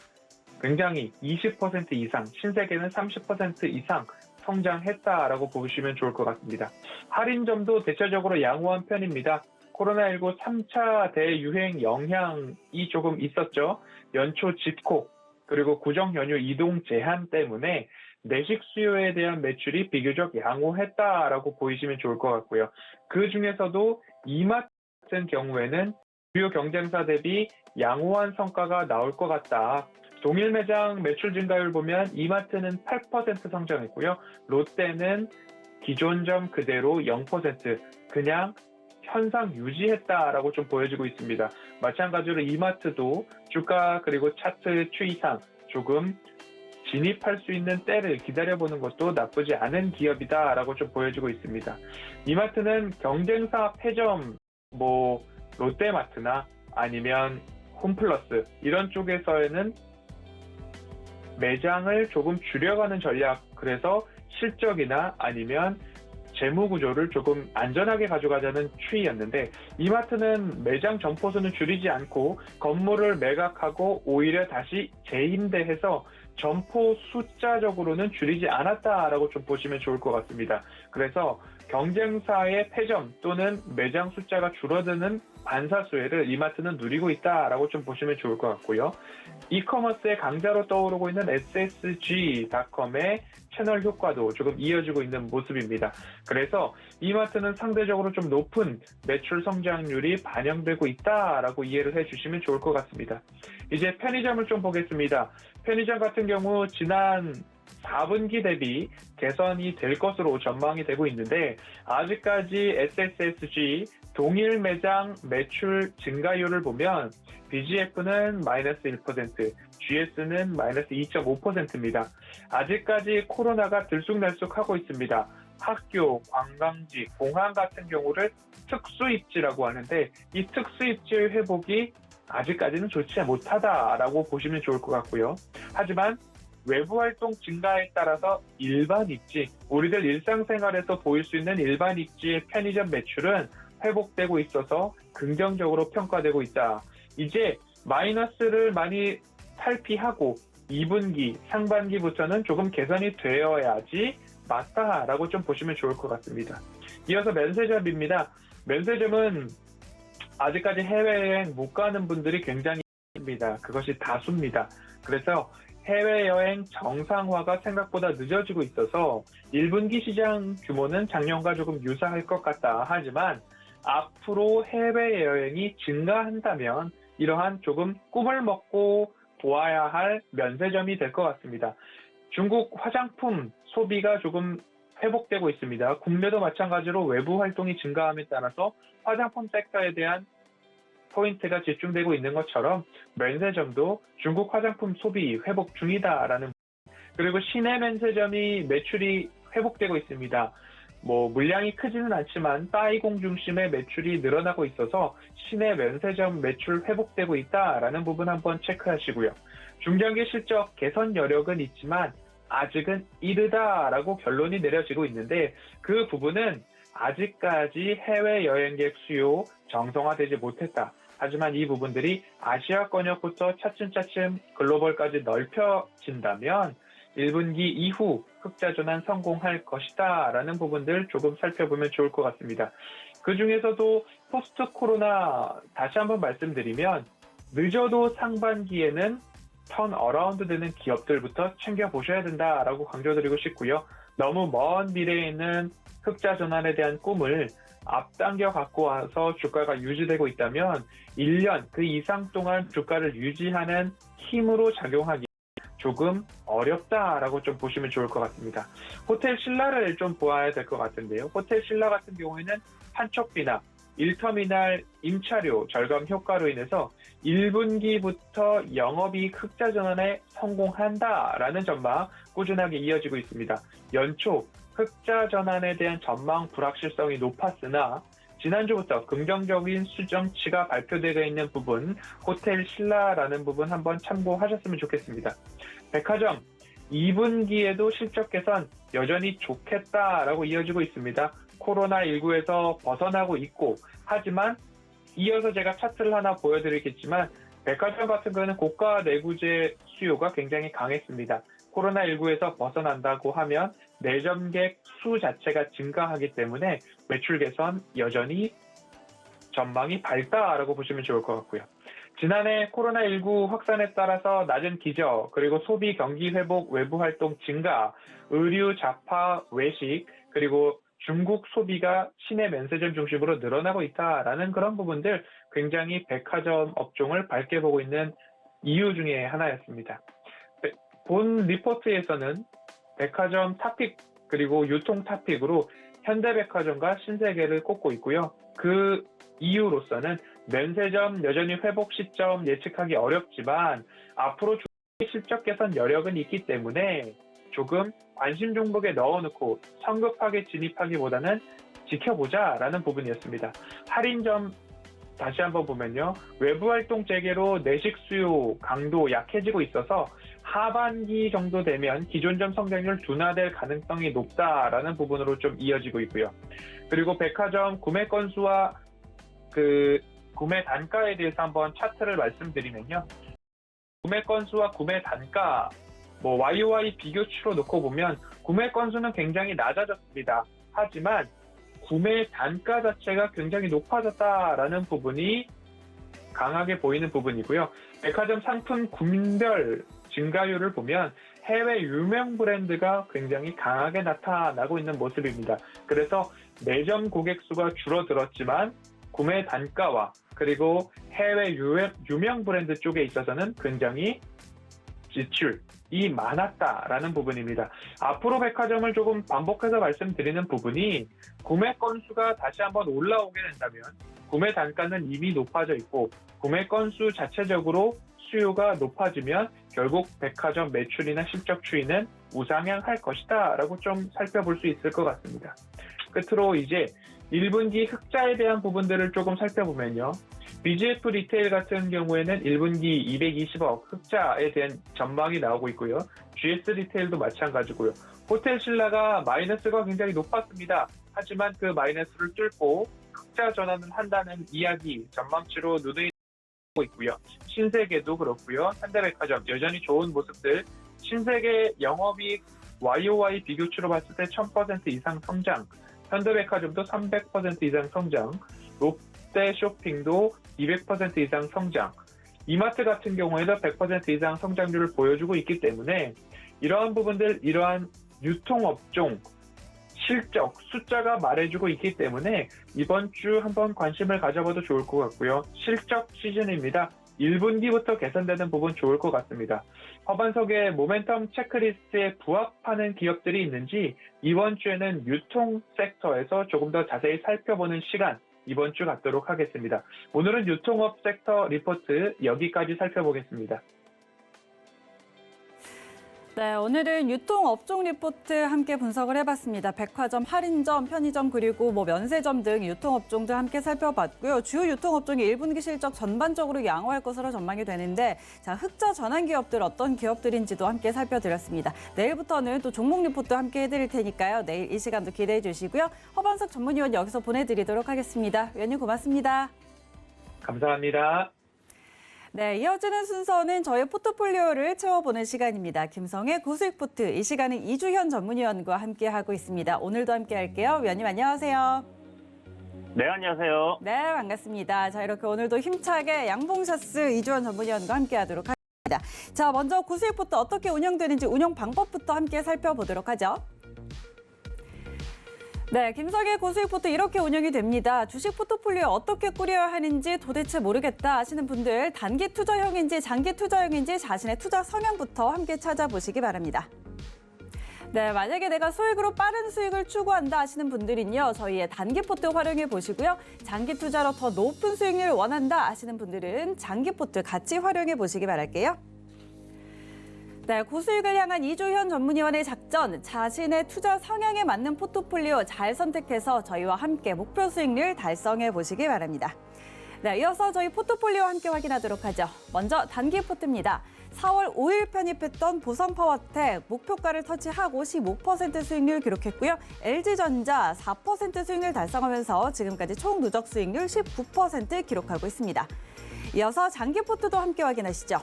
굉장히 20% 이상, 신세계는 30% 이상 성장했다라고 보시면 좋을 것 같습니다. 할인점도 대체적으로 양호한 편입니다. 코로나19 3차 대유행 영향이 조금 있었죠. 연초 집콕 그리고 구정 연휴 이동 제한 때문에 내식 수요에 대한 매출이 비교적 양호했다라고 보이시면 좋을 것 같고요. 그 중에서도 이마트 같은 경우에는 주요 경쟁사 대비 양호한 성과가 나올 것 같다. 동일 매장 매출 증가율 보면 이마트는 8% 성장했고요. 롯데는 기존점 그대로 0%, 그냥 현상 유지했다라고 좀 보여지고 있습니다. 마찬가지로 이마트도 주가 그리고 차트 추이상 조금 진입할 수 있는 때를 기다려보는 것도 나쁘지 않은 기업이다라고 좀 보여지고 있습니다. 이마트는 경쟁사 패점, 롯데마트나 아니면 홈플러스 이런 쪽에서는 매장을 조금 줄여가는 전략, 그래서 실적이나 아니면 재무 구조를 조금 안전하게 가져가자는 추이였는데 이마트는 매장 점포수는 줄이지 않고 건물을 매각하고 오히려 다시 재임대해서 점포 숫자적으로는 줄이지 않았다라고 좀 보시면 좋을 것 같습니다. 그래서 경쟁사의 패점 또는 매장 숫자가 줄어드는 반사수혜를 이마트는 누리고 있다라고 좀 보시면 좋을 것 같고요. 이커머스의 강자로 떠오르고 있는 SSG.com의 채널 효과도 조금 이어지고 있는 모습입니다. 그래서 이마트는 상대적으로 좀 높은 매출 성장률이 반영되고 있다라고 이해를 해주시면 좋을 것 같습니다. 이제 편의점을 좀 보겠습니다. 편의점 같은 경우 지난 4분기 대비 개선이 될 것으로 전망이 되고 있는데 아직까지 SSSG 동일 매장 매출 증가율을 보면 BGF는 마이너스 1%, GS는 마이너스 2.5%입니다. 아직까지 코로나가 들쑥날쑥하고 있습니다. 학교, 관광지, 공항 같은 경우를 특수입지라고 하는데 이 특수입지의 회복이 아직까지는 좋지 못하다라고 보시면 좋을 것 같고요. 하지만 외부 활동 증가에 따라서 일반 입지, 우리들 일상생활에서 보일 수 있는 일반 입지의 편의점 매출은 회복되고 있어서 긍정적으로 평가되고 있다. 이제 마이너스를 많이 탈피하고 2분기, 상반기부터는 조금 개선이 되어야지 맞다라고 좀 보시면 좋을 것 같습니다. 이어서 면세점입니다. 면세점은 아직까지 해외여행 못 가는 분들이 굉장히 있습니다. 그것이 다수입니다. 그래서 해외여행 정상화가 생각보다 늦어지고 있어서 1분기 시장 규모는 작년과 조금 유사할 것 같다. 하지만 앞으로 해외여행이 증가한다면 이러한 조금 꿈을 먹고 보아야 할 면세점이 될 것 같습니다. 중국 화장품 소비가 조금 회복되고 있습니다. 국내도 마찬가지로 외부 활동이 증가함에 따라서 화장품 섹터에 대한 포인트가 집중되고 있는 것처럼 면세점도 중국 화장품 소비 회복 중이다라는, 그리고 시내 면세점이 매출이 회복되고 있습니다. 물량이 크지는 않지만 따이공 중심의 매출이 늘어나고 있어서 시내 면세점 매출 회복되고 있다라는 부분 한번 체크하시고요. 중장기 실적 개선 여력은 있지만 아직은 이르다라고 결론이 내려지고 있는데 그 부분은 아직까지 해외여행객 수요 정상화되지 못했다. 하지만 이 부분들이 아시아 권역부터 차츰차츰 글로벌까지 넓혀진다면 1분기 이후 흑자 전환 성공할 것이다 라는 부분들 조금 살펴보면 좋을 것 같습니다. 그 중에서도 포스트 코로나 다시 한번 말씀드리면 늦어도 상반기에는 턴 어라운드 되는 기업들부터 챙겨보셔야 된다라고 강조드리고 싶고요. 너무 먼 미래에 있는 흑자 전환에 대한 꿈을 앞당겨 갖고 와서 주가가 유지되고 있다면 1년 그 이상 동안 주가를 유지하는 힘으로 작용하기 조금 어렵다라고 좀 보시면 좋을 것 같습니다. 호텔 신라를 좀 보아야 될 것 같은데요. 호텔 신라 같은 경우에는 한촉비나 1터미널 임차료 절감 효과로 인해서 1분기부터 영업이익 흑자 전환에 성공한다라는 전망 꾸준하게 이어지고 있습니다. 연초 흑자 전환에 대한 전망 불확실성이 높았으나 지난주부터 긍정적인 수정치가 발표되어 있는 부분, 호텔 신라라는 부분 한번 참고하셨으면 좋겠습니다. 백화점 2분기에도 실적 개선 여전히 좋겠다라고 이어지고 있습니다. 코로나19에서 벗어나고 있고, 하지만 이어서 제가 차트를 하나 보여드리겠지만 백화점 같은 경우는 고가 내구재 수요가 굉장히 강했습니다. 코로나19에서 벗어난다고 하면 매점객 수 자체가 증가하기 때문에 매출 개선 여전히 전망이 밝다라고 보시면 좋을 것 같고요. 지난해 코로나19 확산에 따라서 낮은 기저, 그리고 소비 경기 회복, 외부 활동 증가, 의류, 잡화, 외식, 그리고 중국 소비가 시내 면세점 중심으로 늘어나고 있다라는 그런 부분들 굉장히 백화점 업종을 밝게 보고 있는 이유 중에 하나였습니다. 본 리포트에서는 백화점 탑픽 그리고 유통 탑픽으로 현대백화점과 신세계를 꼽고 있고요. 그 이유로서는 면세점 여전히 회복 시점 예측하기 어렵지만 앞으로 실적 개선 여력은 있기 때문에 조금 관심 종목에 넣어놓고 성급하게 진입하기보다는 지켜보자라는 부분이었습니다. 할인점 다시 한번 보면요. 외부 활동 재개로 내식 수요 강도 약해지고 있어서 하반기 정도 되면 기존점 성장률 둔화될 가능성이 높다라는 부분으로 좀 이어지고 있고요. 그리고 백화점 구매 건수와 구매 단가에 대해서 한번 차트를 말씀드리면요. 구매 건수와 구매 단가, YOY 비교치로 놓고 보면 구매 건수는 굉장히 낮아졌습니다. 하지만 구매 단가 자체가 굉장히 높아졌다라는 부분이 강하게 보이는 부분이고요. 백화점 상품 군별 증가율을 보면 해외 유명 브랜드가 굉장히 강하게 나타나고 있는 모습입니다. 그래서 매점 고객 수가 줄어들었지만 구매 단가와 그리고 해외 유명 브랜드 쪽에 있어서는 굉장히 지출, 많았다라는 부분입니다. 앞으로 백화점을 조금 반복해서 말씀드리는 부분이 구매 건수가 다시 한번 올라오게 된다면 구매 단가는 이미 높아져 있고 구매 건수 자체적으로 수요가 높아지면 결국 백화점 매출이나 실적 추이는 우상향할 것이다 라고 좀 살펴볼 수 있을 것 같습니다. 끝으로 이제 1분기 흑자에 대한 부분들을 조금 살펴보면요. BGF 리테일 같은 경우에는 1분기 220억 흑자에 대한 전망이 나오고 있고요. GS 리테일도 마찬가지고요. 호텔 신라가 마이너스가 굉장히 높았습니다. 하지만 그 마이너스를 뚫고 흑자 전환을 한다는 이야기 전망치로 누드이 하고 있고요. 신세계도 그렇고요. 현대백화점 여전히 좋은 모습들. 신세계 영업이익 YOY 비교치로 봤을 때 1000% 이상 성장. 현대백화점도 300% 이상 성장. 롯데 쇼핑도 200% 이상 성장. 이마트 같은 경우에도 100% 이상 성장률을 보여주고 있기 때문에 이러한 부분들, 이러한 유통업종 실적, 숫자가 말해주고 있기 때문에 이번 주 한번 관심을 가져봐도 좋을 것 같고요. 실적 시즌입니다. 1분기부터 개선되는 부분 좋을 것 같습니다. 허반석의 모멘텀 체크리스트에 부합하는 기업들이 있는지 이번 주에는 유통 섹터에서 조금 더 자세히 살펴보는 시간 이번 주 갖도록 하겠습니다. 오늘은 유통업 섹터 리포트 여기까지 살펴보겠습니다. 네, 오늘은 유통업종 리포트 함께 분석을 해봤습니다. 백화점, 할인점, 편의점 그리고 면세점 등 유통업종들 함께 살펴봤고요. 주요 유통업종이 1분기 실적 전반적으로 양호할 것으로 전망이 되는데 자, 흑자 전환 기업들 어떤 기업들인지도 함께 살펴드렸습니다. 내일부터는 또 종목 리포트 함께 해드릴 테니까요. 내일 이 시간도 기대해 주시고요. 허반석 전문위원 여기서 보내드리도록 하겠습니다. 위원님 고맙습니다. 감사합니다. 네, 이어지는 순서는 저희 포트폴리오를 채워보는 시간입니다. 김성의 고수익 포트, 이 시간은 이주현 전문위원과 함께하고 있습니다. 오늘도 함께할게요. 위원님 안녕하세요. 네, 안녕하세요. 네, 반갑습니다. 자, 이렇게 오늘도 힘차게 양봉샤스 이주현 전문위원과 함께하도록 하겠습니다. 자, 먼저 고수익 포트 어떻게 운영되는지 운영 방법부터 함께 살펴보도록 하죠. 네, 김성의 고수익 포트 이렇게 운영이 됩니다. 주식 포트폴리오 어떻게 꾸려야 하는지 도대체 모르겠다 하시는 분들 단기 투자형인지 장기 투자형인지 자신의 투자 성향부터 함께 찾아보시기 바랍니다. 네, 만약에 내가 소액으로 빠른 수익을 추구한다 하시는 분들은요. 저희의 단기 포트 활용해 보시고요. 장기 투자로 더 높은 수익률을 원한다 하시는 분들은 장기 포트 같이 활용해 보시기 바랄게요. 네, 고수익을 향한 이주현 전문위원의 작전, 자신의 투자 성향에 맞는 포트폴리오 잘 선택해서 저희와 함께 목표 수익률 달성해 보시기 바랍니다. 네, 이어서 저희 포트폴리오 함께 확인하도록 하죠. 먼저 단기 포트입니다. 4월 5일 편입했던 보성파워텍 목표가를 터치하고 15% 수익률 기록했고요. LG전자 4% 수익률 달성하면서 지금까지 총 누적 수익률 19% 기록하고 있습니다. 이어서 장기 포트도 함께 확인하시죠.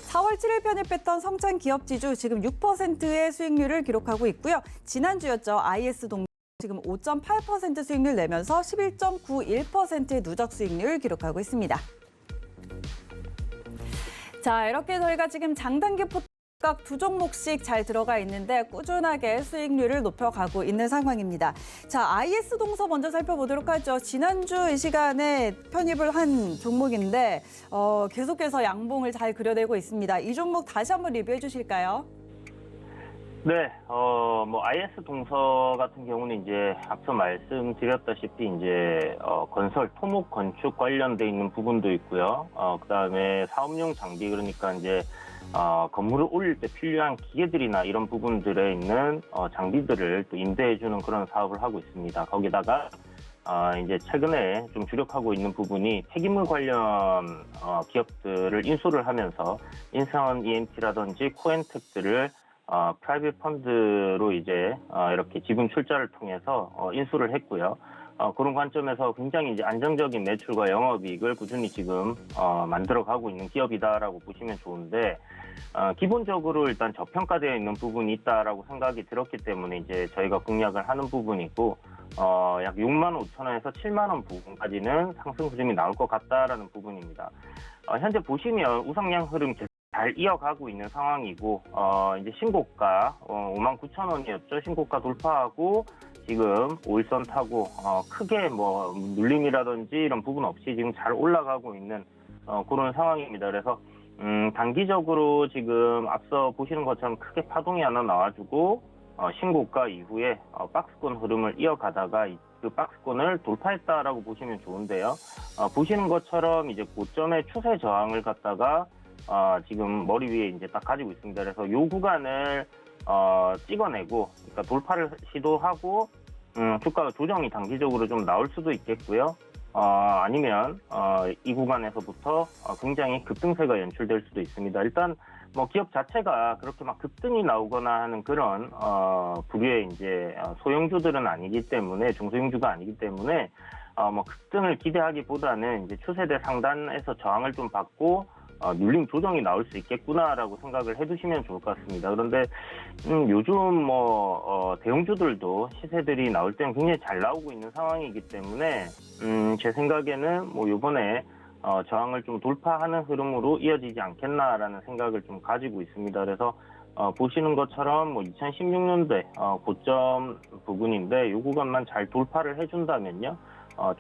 4월 7일 편입했던 성장 기업지주 지금 6%의 수익률을 기록하고 있고요. 지난주였죠. IS동맹 지금 5.8% 수익률 내면서 11.91%의 누적 수익률 기록하고 있습니다. 자, 이렇게 저희가 지금 장단기 포트 각 두 종목씩 잘 들어가 있는데 꾸준하게 수익률을 높여가고 있는 상황입니다. 자, IS동서 먼저 살펴보도록 하죠. 지난주 이 시간에 편입을 한 종목인데 계속해서 양봉을 잘 그려내고 있습니다. 이 종목 다시 한번 리뷰해 주실까요? 네, IS동서 같은 경우는 이제 앞서 말씀드렸다시피 이제 건설, 토목, 건축 관련돼 있는 부분도 있고요. 그다음에 사업용 장비 그러니까 이제 건물을 올릴 때 필요한 기계들이나 이런 부분들에 있는 장비들을 또 임대해주는 그런 사업을 하고 있습니다. 거기다가 이제 최근에 좀 주력하고 있는 부분이 폐기물 관련 기업들을 인수를 하면서 인선 EMT라든지 코엔텍들을 프라이빗 펀드로 이제 이렇게 지분 출자를 통해서 인수를 했고요. 그런 관점에서 굉장히 이제 안정적인 매출과 영업이익을 꾸준히 지금 만들어가고 있는 기업이다라고 보시면 좋은데 기본적으로 일단 저평가되어 있는 부분이 있다라고 생각이 들었기 때문에 이제 저희가 공략을 하는 부분이고 약 6만 5천 원에서 7만 원 부분까지는 상승 흐름이 나올 것 같다라는 부분입니다. 현재 보시면 우상향 흐름 계속 잘 이어가고 있는 상황이고 이제 신고가 5만 9천 원이었죠. 신고가 돌파하고 지금 5일선 타고 크게 눌림이라든지 이런 부분 없이 지금 잘 올라가고 있는 그런 상황입니다. 그래서 단기적으로 지금 앞서 보시는 것처럼 크게 파동이 하나 나와주고 신고가 이후에 박스권 흐름을 이어가다가 그 박스권을 돌파했다라고 보시면 좋은데요. 보시는 것처럼 이제 고점의 추세 저항을 갖다가 지금 머리 위에 이제 딱 가지고 있습니다. 그래서 요 구간을 찍어내고, 그러니까 돌파를 시도하고 주가가 조정이 단기적으로 좀 나올 수도 있겠고요. 아니면 이 구간에서부터 굉장히 급등세가 연출될 수도 있습니다. 일단 뭐 기업 자체가 그렇게 막 급등이 나오거나 하는 그런 부류의 이제 소형주들은 아니기 때문에, 중소형주가 아니기 때문에 뭐 급등을 기대하기보다는 이제 추세대 상단에서 저항을 좀 받고 눌림 조정이 나올 수 있겠구나라고 생각을 해두시면 좋을 것 같습니다. 그런데 요즘 뭐 대형주들도 시세들이 나올 때는 굉장히 잘 나오고 있는 상황이기 때문에 제 생각에는 뭐 요번에 저항을 좀 돌파하는 흐름으로 이어지지 않겠나라는 생각을 좀 가지고 있습니다. 그래서 보시는 것처럼 뭐 2016년대 고점 부근인데 이 구간만 잘 돌파를 해준다면요.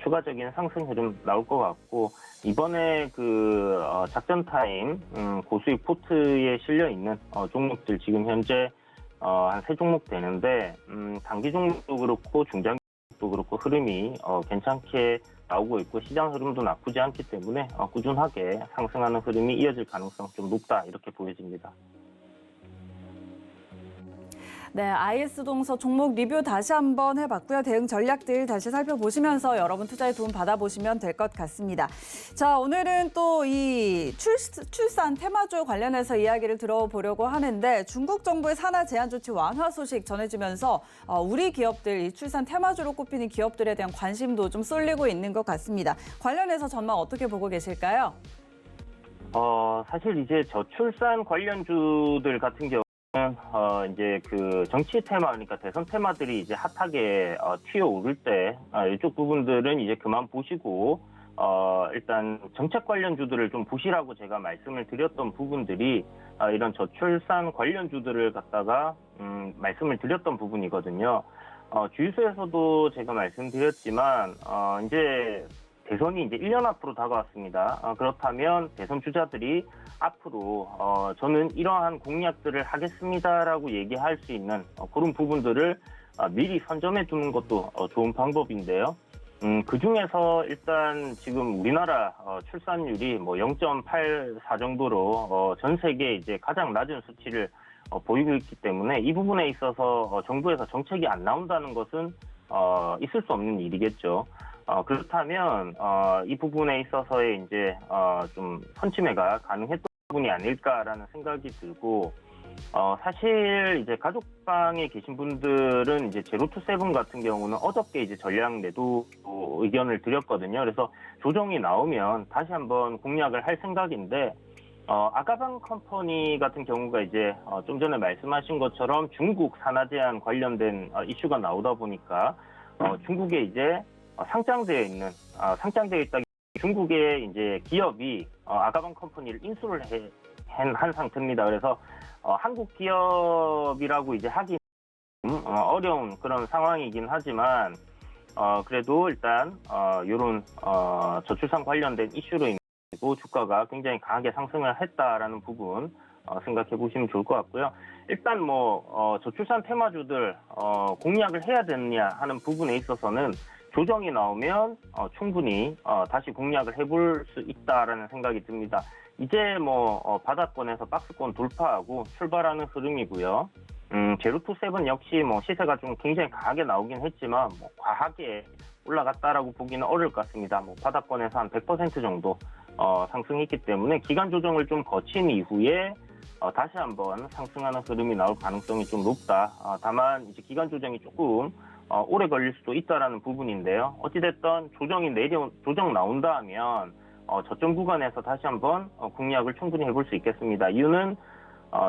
추가적인 상승 흐름 나올 것 같고, 이번에 그 작전 타임 고수익 포트에 실려 있는 종목들 지금 현재 한 3종목 되는데 단기 종목도 그렇고 중장기 종목도 그렇고 흐름이 괜찮게 나오고 있고 시장 흐름도 나쁘지 않기 때문에 꾸준하게 상승하는 흐름이 이어질 가능성 좀 높다 이렇게 보여집니다. 네, IS동서 종목 리뷰 다시 한번 해봤고요. 대응 전략들 다시 살펴보시면서 여러분 투자에 도움 받아보시면 될 것 같습니다. 자, 오늘은 또 이 출산 테마주 관련해서 이야기를 들어보려고 하는데, 중국 정부의 산하 제한 조치 완화 소식 전해지면서 우리 기업들, 이 출산 테마주로 꼽히는 기업들에 대한 관심도 좀 쏠리고 있는 것 같습니다. 관련해서 전망 어떻게 보고 계실까요? 사실 이제 저출산 관련주들 같은 경우 이제 그 정치 테마, 그러니까 대선 테마들이 이제 핫하게 튀어오를 때 이쪽 부분들은 이제 그만 보시고 일단 정책 관련주들을 좀 보시라고 제가 말씀을 드렸던 부분들이 이런 저출산 관련주들을 갖다가 말씀을 드렸던 부분이거든요. 주유소에서도 제가 말씀드렸지만 이제 대선이 이제 1년 앞으로 다가왔습니다. 그렇다면 대선 주자들이 앞으로 저는 이러한 공약들을 하겠습니다라고 얘기할 수 있는 그런 부분들을 미리 선점해 두는 것도 좋은 방법인데요. 그중에서 일단 지금 우리나라 출산율이 뭐 0.84 정도로 전 세계 이제 가장 낮은 수치를 보이고 있기 때문에 이 부분에 있어서 정부에서 정책이 안 나온다는 것은 있을 수 없는 일이겠죠. 그렇다면 이 부분에 있어서의 이제 좀 선침해가 가능했던 부분이 아닐까라는 생각이 들고, 사실 이제 가족방에 계신 분들은 이제 제로투세븐 같은 경우는 어저께 이제 전량 매도 의견을 드렸거든요. 그래서 조정이 나오면 다시 한번 공략을 할 생각인데, 아가방 컴퍼니 같은 경우가 이제 좀 전에 말씀하신 것처럼 중국 산하 제한 관련된 이슈가 나오다 보니까 중국에 이제 상장되어 있다 중국의 이제 기업이 아가방 컴퍼니를 인수를 한 상태입니다. 그래서 한국 기업이라고 이제 하기 어려운 그런 상황이긴 하지만 그래도 일단 이런 저출산 관련된 이슈로 인해 주가가 굉장히 강하게 상승을 했다라는 부분 생각해 보시면 좋을 것 같고요. 일단 뭐 저출산 테마주들 공략을 해야 되느냐 하는 부분에 있어서는 조정이 나오면 충분히 다시 공략을 해볼 수 있다라는 생각이 듭니다. 이제 뭐 바닥권에서 박스권 돌파하고 출발하는 흐름이고요. 제로투세븐 역시 뭐 시세가 좀 굉장히 강하게 나오긴 했지만 뭐 과하게 올라갔다라고 보기는 어려울 것 같습니다. 뭐 바닥권에서 한 100% 정도 상승했기 때문에 기간 조정을 좀 거친 이후에 다시 한번 상승하는 흐름이 나올 가능성이 좀 높다. 다만 이제 기간 조정이 조금 오래 걸릴 수도 있다라는 부분인데요. 어찌됐든 조정 나온다 하면 저점 구간에서 다시 한번 공략을 충분히 해볼 수 있겠습니다. 이유는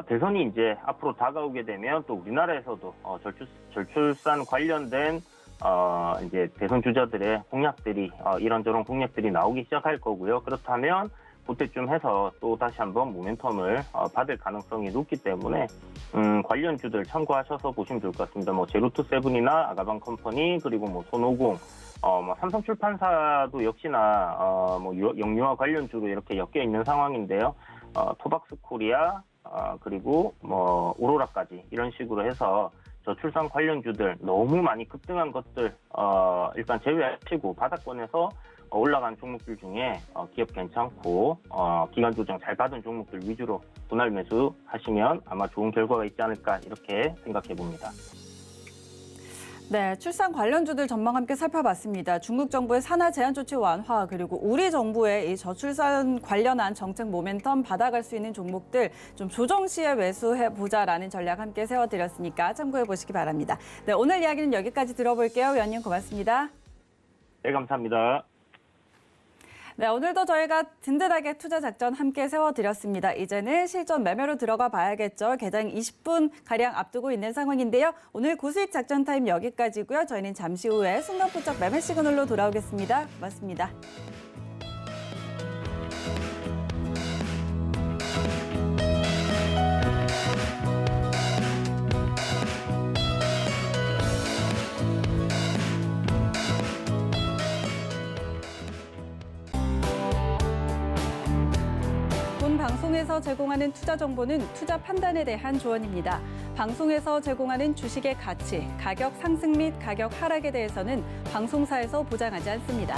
대선이 이제 앞으로 다가오게 되면 또 우리나라에서도 저출산 관련된 이제 대선 주자들의 공약들이 이런저런 공약들이 나오기 시작할 거고요. 그렇다면 그때쯤 해서 또 다시 한번 모멘텀을 받을 가능성이 높기 때문에 관련주들 참고하셔서 보시면 좋을 것 같습니다. 뭐 제로투세븐이나 아가방 컴퍼니, 그리고 뭐 손오공, 뭐 삼성출판사도 역시나 뭐 영유아 관련주로 이렇게 엮여 있는 상황인데요. 토박스 코리아, 그리고 뭐 오로라까지 이런 식으로 해서 저출산 관련주들 너무 많이 급등한 것들 일단 제외하시고 바닥권에서 올라간 종목들 중에 기업 괜찮고 기간 조정 잘 받은 종목들 위주로 분할 매수하시면 아마 좋은 결과가 있지 않을까 이렇게 생각해 봅니다. 네, 출산 관련주들 전망 함께 살펴봤습니다. 중국 정부의 산하 제한 조치 완화 그리고 우리 정부의 이 저출산 관련한 정책 모멘텀 받아갈 수 있는 종목들 좀 조정 시에 매수해 보자라는 전략 함께 세워드렸으니까 참고해 보시기 바랍니다. 네, 오늘 이야기는 여기까지 들어볼게요. 위원님 고맙습니다. 네, 감사합니다. 네, 오늘도 저희가 든든하게 투자 작전 함께 세워드렸습니다. 이제는 실전 매매로 들어가 봐야겠죠. 개장 20분가량 앞두고 있는 상황인데요. 오늘 고수익 작전 타임 여기까지고요. 저희는 잠시 후에 순간포착 매매 시그널로 돌아오겠습니다. 고맙습니다. 본 방송에서 제공하는 투자 정보는 투자 판단에 대한 조언입니다. 방송에서 제공하는 주식의 가치, 가격 상승 및 가격 하락에 대해서는 방송사에서 보장하지 않습니다.